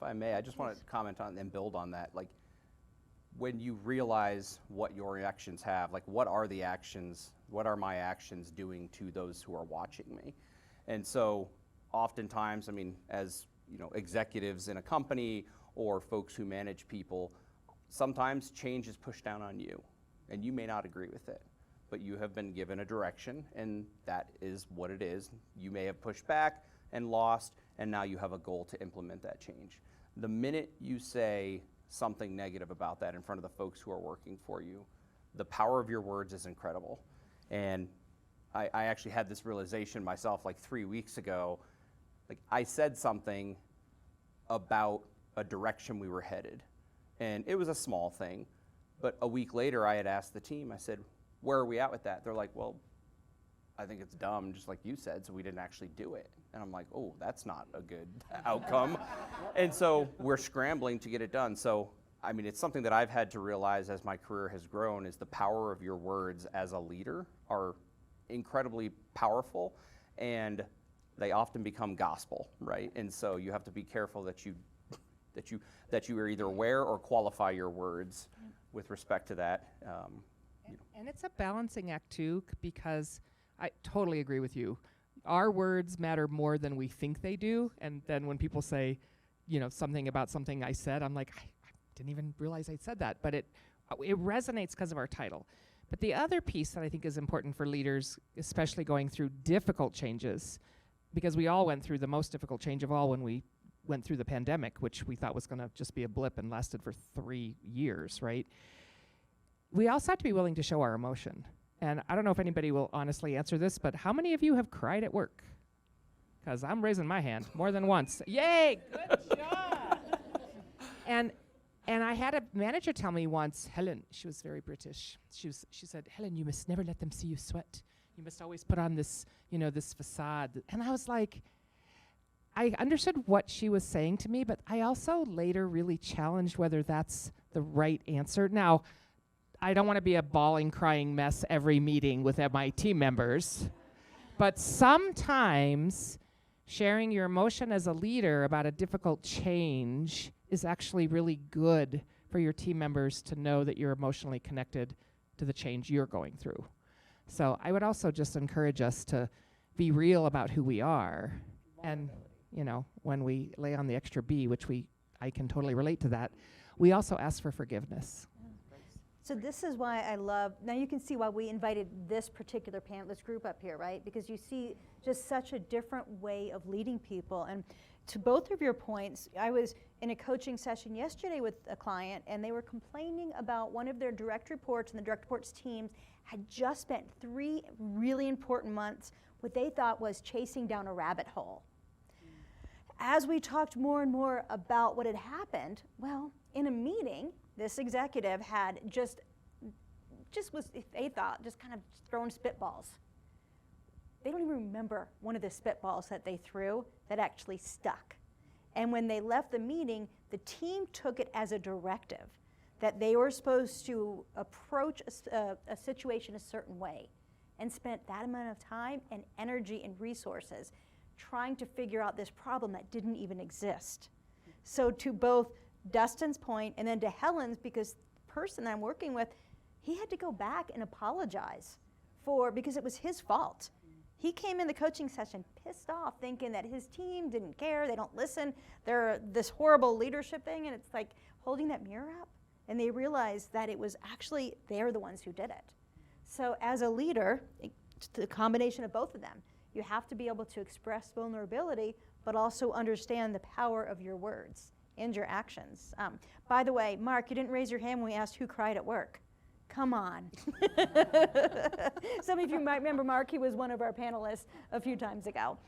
I may, I just want to comment on and build on that. Like, when you realize what your actions have, like what are the actions, what are my actions doing to those who are watching me? And so oftentimes, I mean, as you know, executives in a company or folks who manage people, sometimes change is pushed down on you and you may not agree with it, but you have been given a direction and that is what it is. You may have pushed back and lost, and now you have a goal to implement that change. The minute you say something negative about that in front of the folks who are working for you, the power of your words is incredible. And I actually had this realization myself like 3 weeks ago. Like, I said something about a direction we were headed, and it was a small thing, but a week later I had asked the team, I said, where are we at with that? They're like, well, I think it's dumb, just like you said, so we didn't actually do it. And I'm like, oh, that's not a good outcome. And so we're scrambling to get it done. So, I mean, it's something that I've had to realize as my career has grown, is the power of your words as a leader are incredibly powerful, and they often become gospel, right? And so you have to be careful that you are either aware or qualify your words with respect to that. And it's a balancing act too, because I totally agree with you. Our words matter more than we think they do. And then when people say, you know, something about something I said, I'm like, I didn't even realize I said that. But it resonates because of our title. But the other piece that I think is important for leaders, especially going through difficult changes, because we all went through the most difficult change of all when we went through the pandemic, which we thought was going to just be a blip and lasted for 3 years, right? We also have to be willing to show our emotion. And I don't know if anybody will honestly answer this, but how many of you have cried at work? Because I'm raising my hand more than once. Yay, good job. And I had a manager tell me once, Helen, she was very British. She said, Helen, you must never let them see you sweat. You must always put on this, you know, this facade. And I was like, I understood what she was saying to me, but I also later really challenged whether that's the right answer. Now, I don't want to be a bawling, crying mess every meeting with my team members, but sometimes sharing your emotion as a leader about a difficult change is actually really good for your team members to know that you're emotionally connected to the change you're going through. So I would also just encourage us to be real about who we are. And, you know, when we lay on the extra B, which I can totally relate to that, we also ask for forgiveness. So this is why I love, now you can see why we invited this particular panelist group up here, right? Because you see just such a different way of leading people. And to both of your points, I was in a coaching session yesterday with a client, and they were complaining about one of their direct reports, and the direct reports teams had just spent 3 really important months, what they thought was chasing down a rabbit hole. As we talked more and more about what had happened, well, in a meeting, this executive had just was, they thought, just kind of throwing spitballs. They don't even remember one of the spitballs that they threw that actually stuck. And when they left the meeting, the team took it as a directive that they were supposed to approach a situation a certain way, and spent that amount of time and energy and resources trying to figure out this problem that didn't even exist. So to both Dustin's point and then to Helen's, because the person I'm working with, he had to go back and apologize because it was his fault. He came in the coaching session pissed off, thinking that his team didn't care, they don't listen, they're this horrible leadership thing, and it's like holding that mirror up, and they realized that it was actually they're the ones who did it. So as a leader, it's the combination of both of them. You have to be able to express vulnerability, but also understand the power of your words and your actions. By the way, Mark, you didn't raise your hand when we asked who cried at work. Come on. Some of you might remember Mark, he was one of our panelists a few times ago.